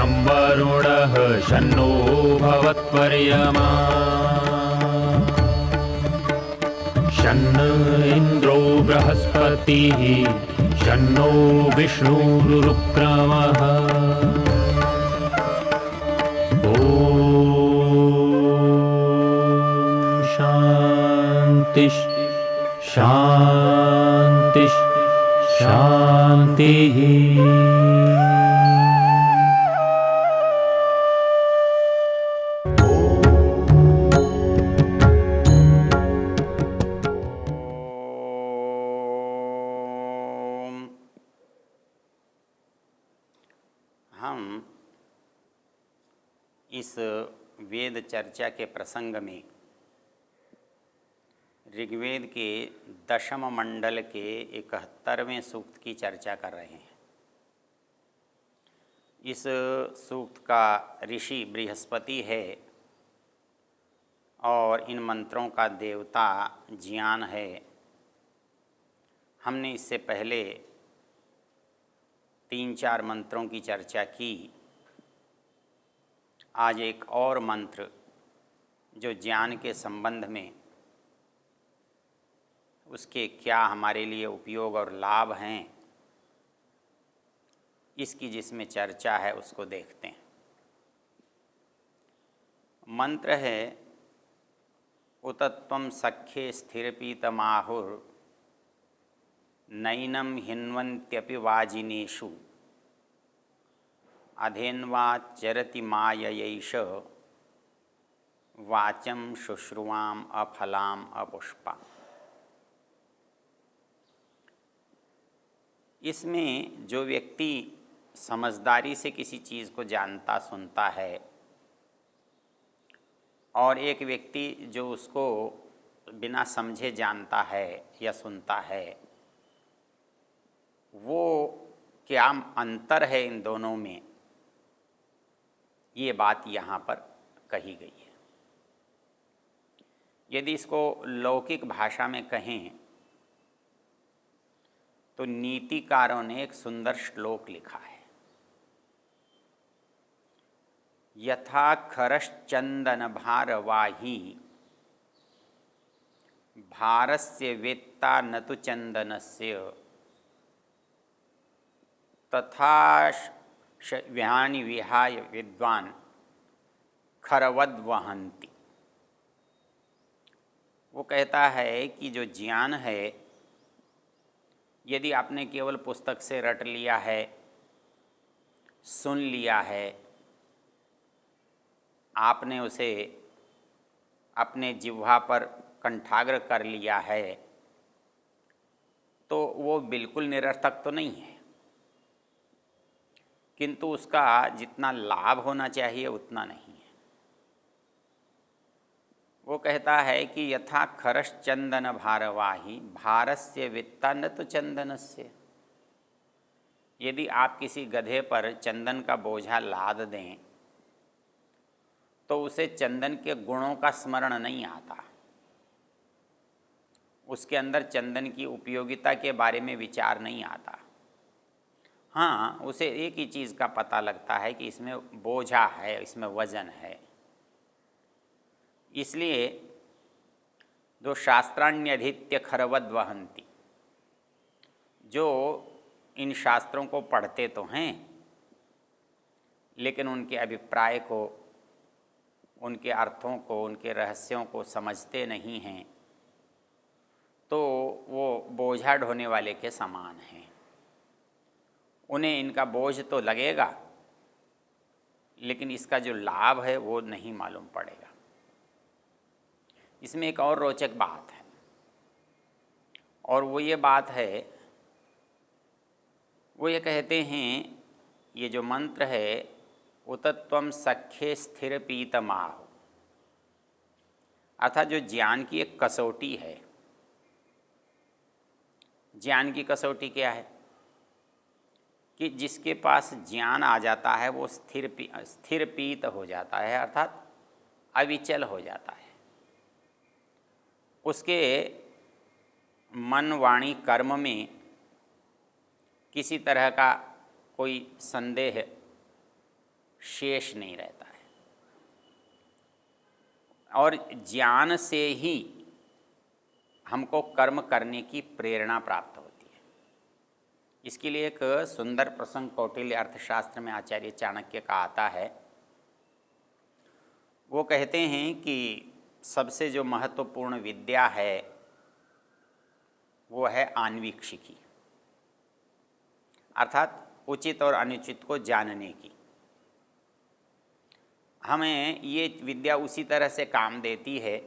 शं वरुणः शन्नो भवत्वर्यमा शन्न इन्द्रो बृहस्पतिः शन्नो विष्णुरुक्रमः ॐ शान्ति शान्ति शान्तिः। हम इस वेद चर्चा के प्रसंग में ऋग्वेद के दशम मंडल के 71वें सूक्त की चर्चा कर रहे हैं। इस सूक्त का ऋषि बृहस्पति है और इन मंत्रों का देवता ज्ञान है। हमने इससे पहले 3-4 मंत्रों की चर्चा की। आज एक और मंत्र जो ज्ञान के संबंध में उसके क्या हमारे लिए उपयोग और लाभ हैं, इसकी जिसमें चर्चा है उसको देखते हैं। मंत्र है उतत्वं सख्ये स्थिरपीतमाहुर नैनं हिन्वन्त्यपि वाजिनेषु अधेन्वा चरति माययैष वाचं शुश्रुवाम अफलाम अपुष्पा। इसमें जो व्यक्ति समझदारी से किसी चीज़ को जानता सुनता है और एक व्यक्ति जो उसको बिना समझे जानता है या सुनता है, वो क्या अंतर है इन दोनों में, ये बात यहाँ पर कही गई है। यदि इसको लौकिक भाषा में कहें तो नीतिकारों ने एक सुंदर श्लोक लिखा है। यथा खरश्चंदन भारवाही भारस्य वेत्ता न तु चंदनस्य तथा व्यानि विहाय विद्वान खरवद वहन्ति। वो कहता है कि जो ज्ञान है, यदि आपने केवल पुस्तक से रट लिया है, सुन लिया है, आपने उसे अपने जिह्वा पर कंठाग्र कर लिया है, तो वो बिल्कुल निरर्थक तो नहीं है, किंतु उसका जितना लाभ होना चाहिए उतना नहीं है। वो कहता है कि यथा खरश्चंदन भारवाही भारस्य वित्ता न तो चंदनस्य। यदि आप किसी गधे पर चंदन का बोझा लाद दें तो उसे चंदन के गुणों का स्मरण नहीं आता, उसके अंदर चंदन की उपयोगिता के बारे में विचार नहीं आता। हाँ, उसे एक ही चीज़ का पता लगता है कि इसमें बोझा है, इसमें वजन है। इसलिए जो शास्त्राण्यधीत्य खरवद वहन्ति, जो इन शास्त्रों को पढ़ते तो हैं लेकिन उनके अभिप्राय को, उनके अर्थों को, उनके रहस्यों को समझते नहीं हैं, तो वो बोझा ढोने वाले के समान हैं। उन्हें इनका बोझ तो लगेगा लेकिन इसका जो लाभ है वो नहीं मालूम पड़ेगा। इसमें एक और रोचक बात है, और वो ये बात है, वो ये कहते हैं, ये जो मंत्र है उतत्वं सख्ये स्थिर पीतमाहु, अर्थात जो ज्ञान की एक कसौटी है। ज्ञान की कसौटी क्या है कि जिसके पास ज्ञान आ जाता है वो स्थिर पीत हो जाता है, अर्थात अविचल हो जाता है। उसके मन वाणी कर्म में किसी तरह का कोई संदेह शेष नहीं रहता है। और ज्ञान से ही हमको कर्म करने की प्रेरणा प्राप्त होती है। इसके लिए एक सुंदर प्रसंग कौटिल्य अर्थशास्त्र में आचार्य चाणक्य का आता है। वो कहते हैं कि सबसे जो महत्वपूर्ण विद्या है वो है आन्वीक्षिकी, अर्थात उचित और अनुचित को जानने की। हमें ये विद्या उसी तरह से काम देती है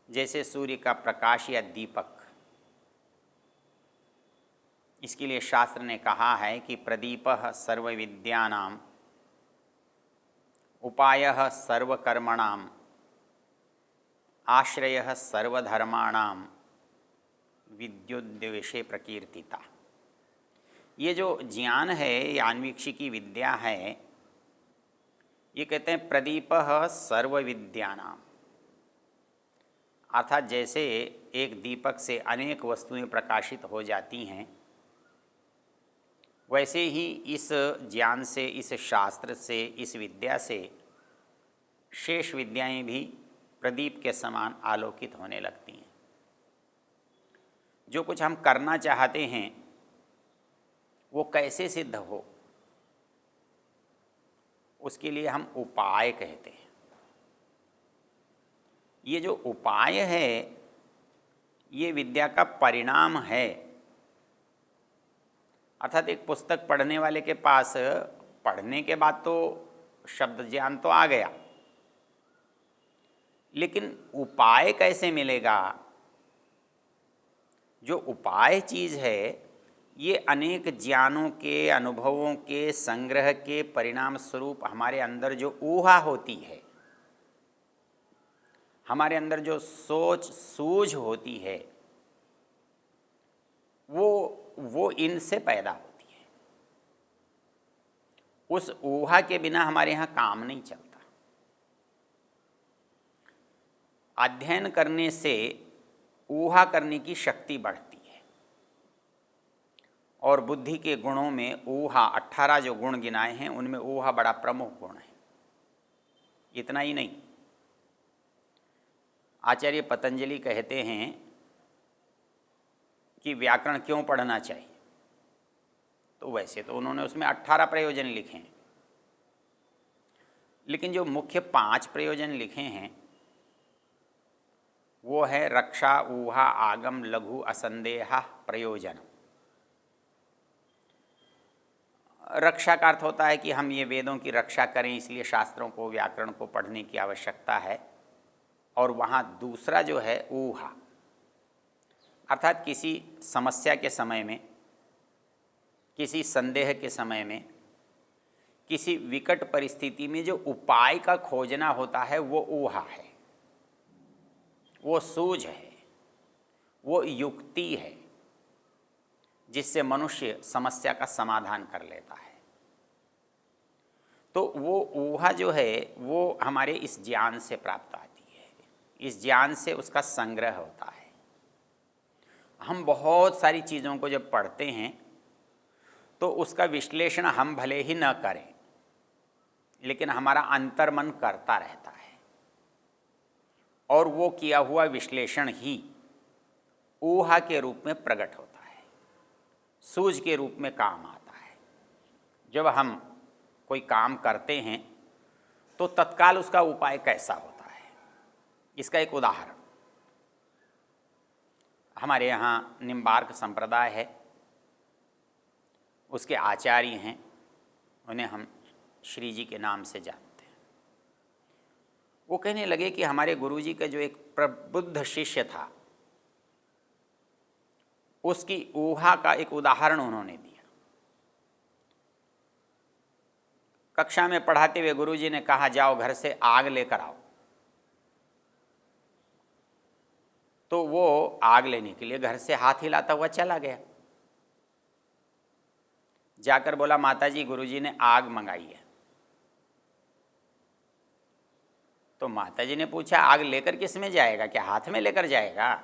जैसे सूर्य का प्रकाश या दीपक। इसके लिए शास्त्र ने कहा है कि प्रदीपः सर्वविद्यानां उपायः सर्वकर्मणां आश्रयः सर्वधर्माणां विद्युद्विषे प्रकीर्तिता। ये जो ज्ञान है, ये आन्वीक्षिकी विद्या है, ये कहते हैं प्रदीपः सर्वविद्यानां, अर्थात जैसे एक दीपक से अनेक वस्तुएं प्रकाशित हो जाती हैं, वैसे ही इस ज्ञान से, इस शास्त्र से, इस विद्या से शेष विद्याएं भी प्रदीप के समान आलोकित होने लगती हैं। जो कुछ हम करना चाहते हैं वो कैसे सिद्ध हो, उसके लिए हम उपाय कहते हैं। ये जो उपाय है ये विद्या का परिणाम है। अर्थात एक पुस्तक पढ़ने वाले के पास पढ़ने के बाद तो शब्द ज्ञान तो आ गया, लेकिन उपाय कैसे मिलेगा? जो उपाय चीज़ है ये अनेक ज्ञानों के, अनुभवों के संग्रह के परिणाम स्वरूप हमारे अंदर जो ऊहा होती है, हमारे अंदर जो सोच सूझ होती है, वो इनसे पैदा होती है। उस ऊहा के बिना हमारे यहाँ काम नहीं चलता। अध्ययन करने से ऊहा करने की शक्ति बढ़ती है और बुद्धि के गुणों में ऊहा, 18 जो गुण गिनाए हैं उनमें ऊहा बड़ा प्रमुख गुण है। इतना ही नहीं, आचार्य पतंजलि कहते हैं कि व्याकरण क्यों पढ़ना चाहिए, तो वैसे तो उन्होंने उसमें 18 प्रयोजन लिखे हैं, लेकिन जो मुख्य 5 प्रयोजन लिखे हैं वो है रक्षा, ऊहा, आगम, लघु, असंदेह, प्रयोजन। रक्षा का अर्थ होता है कि हम ये वेदों की रक्षा करें, इसलिए शास्त्रों को, व्याकरण को पढ़ने की आवश्यकता है। और वहाँ दूसरा जो है ऊहा, अर्थात किसी समस्या के समय में, किसी संदेह के समय में, किसी विकट परिस्थिति में जो उपाय का खोजना होता है वो ऊहा है, वो सूझ है, वो युक्ति है जिससे मनुष्य समस्या का समाधान कर लेता है। तो वो ऊहा जो है वो हमारे इस ज्ञान से प्राप्त आती है, इस ज्ञान से उसका संग्रह होता है। हम बहुत सारी चीज़ों को जब पढ़ते हैं तो उसका विश्लेषण हम भले ही न करें, लेकिन हमारा अंतर्मन करता रहता है और वो किया हुआ विश्लेषण ही ऊहा के रूप में प्रकट होता है, सूझ के रूप में काम आता है। जब हम कोई काम करते हैं तो तत्काल उसका उपाय कैसा होता है, इसका एक उदाहरण, हमारे यहाँ निम्बार्क संप्रदाय है, उसके आचार्य हैं, उन्हें हम श्री जी के नाम से जानते हैं। वो कहने लगे कि हमारे गुरुजी का जो एक प्रबुद्ध शिष्य था उसकी ऊहा का एक उदाहरण उन्होंने दिया। कक्षा में पढ़ाते हुए गुरुजी ने कहा जाओ घर से आग लेकर आओ, तो वो आग लेने के लिए घर से हाथ हिलाता हुआ चला गया। जाकर बोला माताजी गुरुजी ने आग मंगाई है। तो माताजी ने पूछा आग लेकर किस में जाएगा, क्या हाथ में लेकर जाएगा?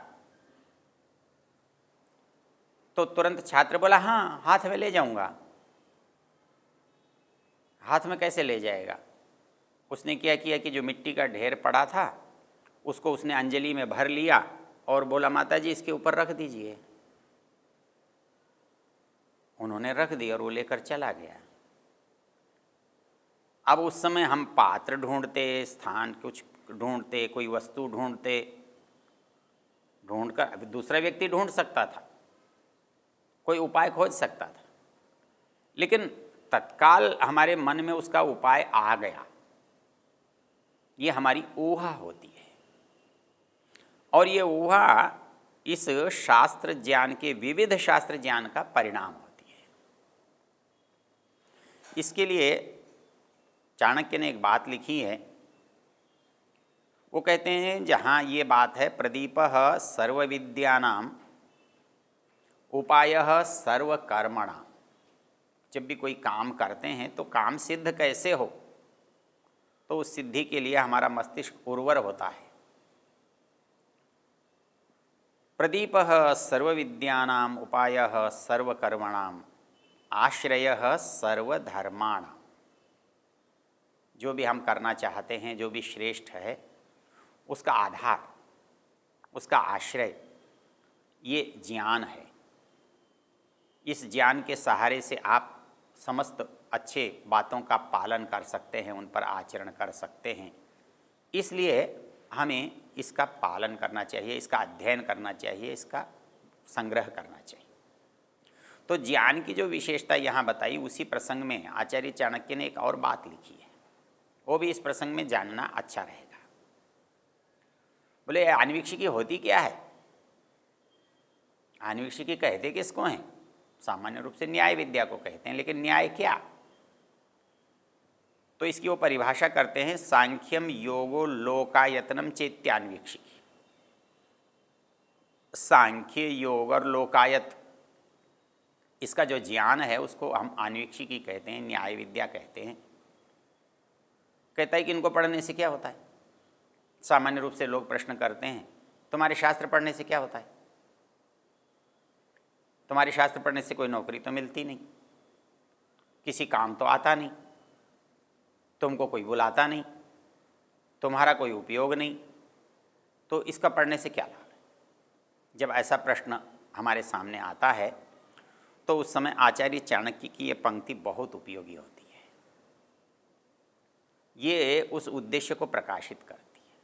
तो तुरंत छात्र बोला हाँ हाथ में ले जाऊंगा। हाथ में कैसे ले जाएगा? उसने क्या किया कि जो मिट्टी का ढेर पड़ा था उसको उसने अंजलि में भर लिया और बोला माता जी इसके ऊपर रख दीजिए। उन्होंने रख दी और वो लेकर चला गया। अब उस समय हम पात्र ढूंढते, स्थान कुछ ढूंढते, कोई वस्तु ढूंढते, ढूंढकर दूसरा व्यक्ति ढूंढ सकता था, कोई उपाय खोज सकता था, लेकिन तत्काल हमारे मन में उसका उपाय आ गया। ये हमारी ऊहा होती है और ये ऊहा इस शास्त्र ज्ञान के, विविध शास्त्र ज्ञान का परिणाम होती है। इसके लिए चाणक्य ने एक बात लिखी है। वो कहते हैं जहाँ ये बात है, प्रदीपः सर्वविद्यानां उपायः सर्वकर्मणां। जब भी कोई काम करते हैं तो काम सिद्ध कैसे हो, तो उस सिद्धि के लिए हमारा मस्तिष्क उर्वर होता है। प्रदीपः सर्वविद्यानां उपायः सर्वकर्मणां आश्रयः सर्वधर्माणां। जो भी हम करना चाहते हैं, जो भी श्रेष्ठ है, उसका आधार, उसका आश्रय ये ज्ञान है। इस ज्ञान के सहारे से आप समस्त अच्छे बातों का पालन कर सकते हैं, उन पर आचरण कर सकते हैं। इसलिए हमें इसका पालन करना चाहिए, इसका अध्ययन करना चाहिए, इसका संग्रह करना चाहिए। तो ज्ञान की जो विशेषता यहाँ बताई, उसी प्रसंग में आचार्य चाणक्य ने एक और बात लिखी है, वो भी इस प्रसंग में जानना अच्छा रहेगा। बोले आन्वीक्षिकी होती क्या है? आन्वीक्षिकी कहते किसको हैं? सामान्य रूप से न्याय विद्या को कहते हैं, लेकिन न्याय क्या? तो इसकी वो परिभाषा करते हैं, सांख्यम योगो लोकायतनम चेत्यान्वीक्षिकी। सांख्य, योग और लोकायत, इसका जो ज्ञान है उसको हम आन्वीक्षिकी कहते हैं, न्याय विद्या कहते हैं। कहता है कि इनको पढ़ने से क्या होता है? सामान्य रूप से लोग प्रश्न करते हैं, तुम्हारे शास्त्र पढ़ने से क्या होता है? तुम्हारे शास्त्र पढ़ने से कोई नौकरी तो मिलती नहीं, किसी काम तो आता नहीं, तुमको कोई बुलाता नहीं, तुम्हारा कोई उपयोग नहीं, तो इसका पढ़ने से क्या लाभ है? जब ऐसा प्रश्न हमारे सामने आता है तो उस समय आचार्य चाणक्य की ये पंक्ति बहुत उपयोगी होती है। ये उस उद्देश्य को प्रकाशित करती है।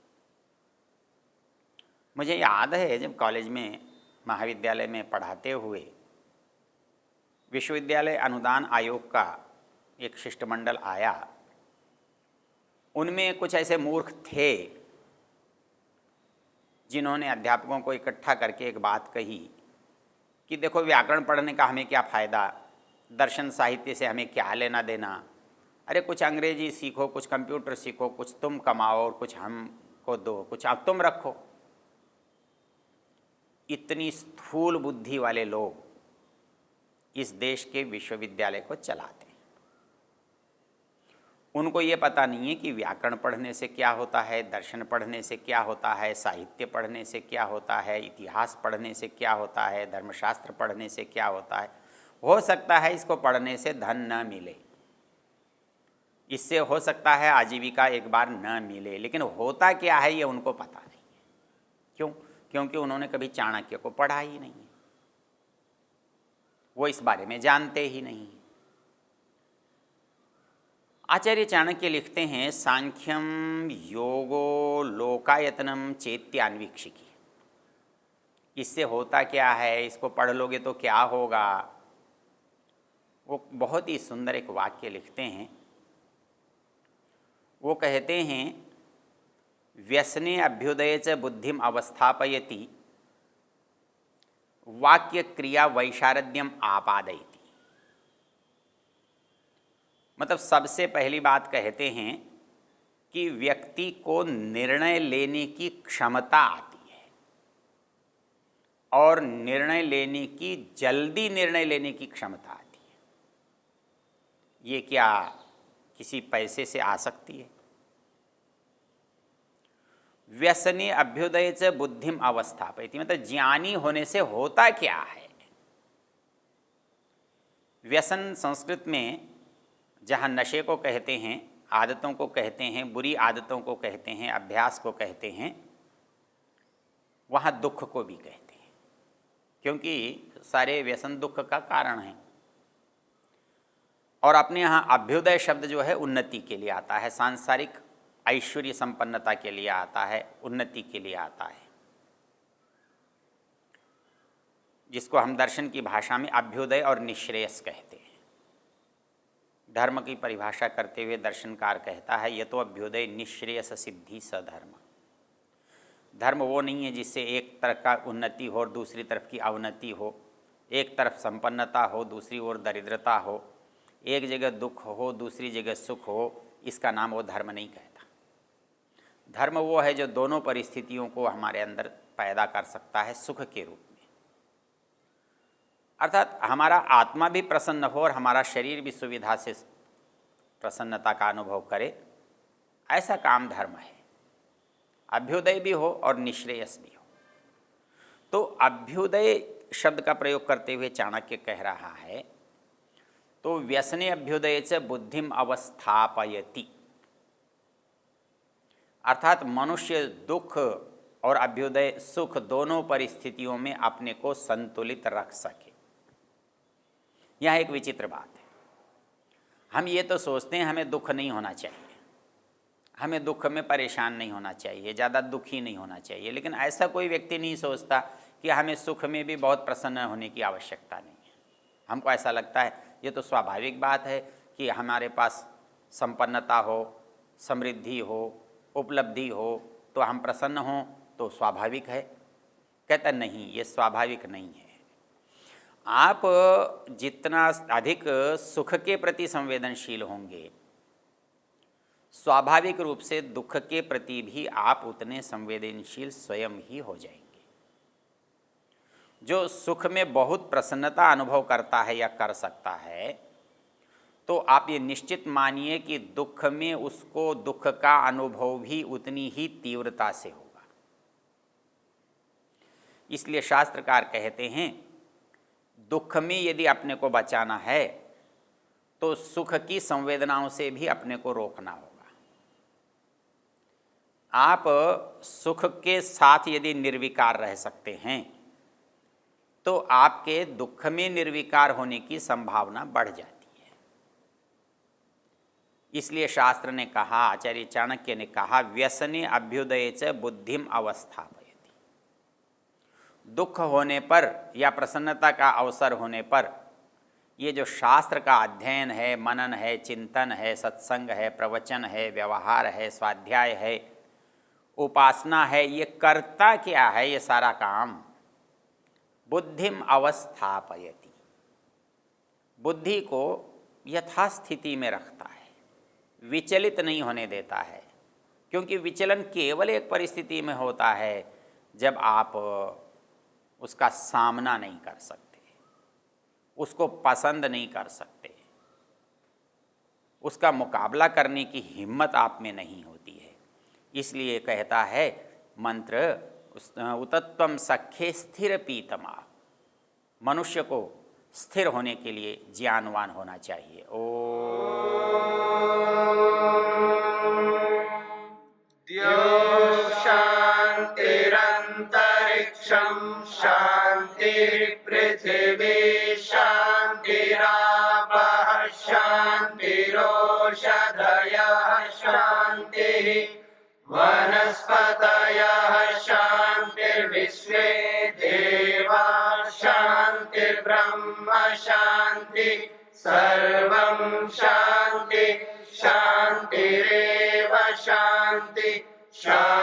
मुझे याद है जब कॉलेज में, महाविद्यालय में पढ़ाते हुए विश्वविद्यालय अनुदान आयोग का एक शिष्टमंडल आया, उनमें कुछ ऐसे मूर्ख थे जिन्होंने अध्यापकों को इकट्ठा करके एक बात कही कि देखो व्याकरण पढ़ने का हमें क्या फ़ायदा, दर्शन साहित्य से हमें क्या लेना देना, अरे कुछ अंग्रेजी सीखो, कुछ कंप्यूटर सीखो, कुछ तुम कमाओ और कुछ हमको दो, कुछ अब तुम रखो। इतनी स्थूल बुद्धि वाले लोग इस देश के विश्वविद्यालय को चलाते हैं। उनको ये पता नहीं है कि व्याकरण पढ़ने से क्या होता है, दर्शन पढ़ने से क्या होता है, साहित्य पढ़ने से क्या होता है, इतिहास पढ़ने से क्या होता है, धर्मशास्त्र पढ़ने से क्या होता है। हो सकता है इसको पढ़ने से धन न मिले, इससे हो सकता है आजीविका एक बार न मिले, लेकिन होता क्या है ये उनको पता नहीं है। क्यों? क्योंकि उन्होंने कभी चाणक्य को पढ़ा ही नहीं है, वो इस बारे में जानते ही नहीं। आचार्य चाणक्य लिखते हैं, सांख्यम योगो लोकायतनम चेत्यान्वीक्षिकी। इससे होता क्या है, इसको पढ़ लोगे तो क्या होगा। वो बहुत ही सुंदर एक वाक्य लिखते हैं। वो कहते हैं, व्यसने अभ्युदये च बुद्धिम अवस्थापयति वाक्य क्रिया वैशारद्यम आपादयति। मतलब सबसे पहली बात कहते हैं कि व्यक्ति को निर्णय लेने की क्षमता आती है और निर्णय लेने की, जल्दी निर्णय लेने की क्षमता आती है। ये क्या किसी पैसे से आ सकती है? व्यसने अभ्युदय च बुद्धिम अवस्थापयति, मतलब ज्ञानी होने से होता क्या है। व्यसन संस्कृत में जहाँ नशे को कहते हैं, आदतों को कहते हैं, बुरी आदतों को कहते हैं, अभ्यास को कहते हैं, वहाँ दुख को भी कहते हैं, क्योंकि सारे व्यसन दुख का कारण हैं। और अपने यहाँ अभ्युदय शब्द जो है उन्नति के लिए आता है, सांसारिक ऐश्वर्य संपन्नता के लिए आता है, उन्नति के लिए आता है, जिसको हम दर्शन की भाषा में अभ्युदय और निःश्रेयस कहते हैं। धर्म की परिभाषा करते हुए दर्शनकार कहता है, ये तो अभ्युदय निःश्रेयस सिद्धि सधर्म। धर्म वो नहीं है जिससे एक तरफ का उन्नति हो और दूसरी तरफ की अवनति हो, एक तरफ संपन्नता हो दूसरी ओर दरिद्रता हो, एक जगह दुख हो दूसरी जगह सुख हो, इसका नाम वो धर्म नहीं कहता। धर्म वो है जो दोनों परिस्थितियों को हमारे अंदर पैदा कर सकता है सुख के रूप में, अर्थात हमारा आत्मा भी प्रसन्न हो और हमारा शरीर भी सुविधा से प्रसन्नता का अनुभव करे, ऐसा काम धर्म है। अभ्युदय भी हो और निःश्रेयस भी हो। तो अभ्युदय शब्द का प्रयोग करते हुए चाणक्य कह रहा है, तो व्यसने अभ्युदय च बुद्धिम अवस्थापयति, अर्थात मनुष्य दुख और अभ्युदय सुख दोनों परिस्थितियों में अपने को संतुलित रख सके। यह एक विचित्र बात है। हम ये तो सोचते हैं हमें दुख नहीं होना चाहिए, हमें दुख में परेशान नहीं होना चाहिए, ज़्यादा दुखी नहीं होना चाहिए, लेकिन ऐसा कोई व्यक्ति नहीं सोचता कि हमें सुख में भी बहुत प्रसन्न होने की आवश्यकता नहीं है। हमको ऐसा लगता है ये तो स्वाभाविक बात है कि हमारे पास संपन्नता हो, समृद्धि हो, उपलब्धि हो तो हम प्रसन्न हों, तो स्वाभाविक है। कहता नहीं, ये स्वाभाविक नहीं है। आप जितना अधिक सुख के प्रति संवेदनशील होंगे, स्वाभाविक रूप से दुख के प्रति भी आप उतने संवेदनशील स्वयं ही हो जाएंगे। जो सुख में बहुत प्रसन्नता अनुभव करता है या कर सकता है, तो आप ये निश्चित मानिए कि दुख में उसको दुख का अनुभव भी उतनी ही तीव्रता से होगा। इसलिए शास्त्रकार कहते हैं, दुख में यदि अपने को बचाना है तो सुख की संवेदनाओं से भी अपने को रोकना होगा। आप सुख के साथ यदि निर्विकार रह सकते हैं तो आपके दुख में निर्विकार होने की संभावना बढ़ जाती है। इसलिए शास्त्र ने कहा, आचार्य चाणक्य ने कहा, व्यसने अभ्युदय च बुद्धिम अवस्थापयति। दुख होने पर या प्रसन्नता का अवसर होने पर ये जो शास्त्र का अध्ययन है, मनन है, चिंतन है, सत्संग है, प्रवचन है, व्यवहार है, स्वाध्याय है, उपासना है, ये करता क्या है? ये सारा काम बुद्धिम अवस्थापयति, बुद्धि को यथास्थिति में रखता है, विचलित नहीं होने देता है। क्योंकि विचलन केवल एक परिस्थिति में होता है जब आप उसका सामना नहीं कर सकते, उसको पसंद नहीं कर सकते, उसका मुकाबला करने की हिम्मत आप में नहीं होती है। इसलिए कहता है मंत्र, उतत्वम सख्ये स्थिर पीतमा, मनुष्य को स्थिर होने के लिए ज्ञानवान होना चाहिए। शांतिरंतरिक्षं शांतिर्पृथिवी शांतिरापः शांतिरोषधयः शांतिः वनस्पतयः शांतिर्विश्वे देवा शांतिर्ब्रह्म शांति सर्वं शांति शांतिरेव शांति शांति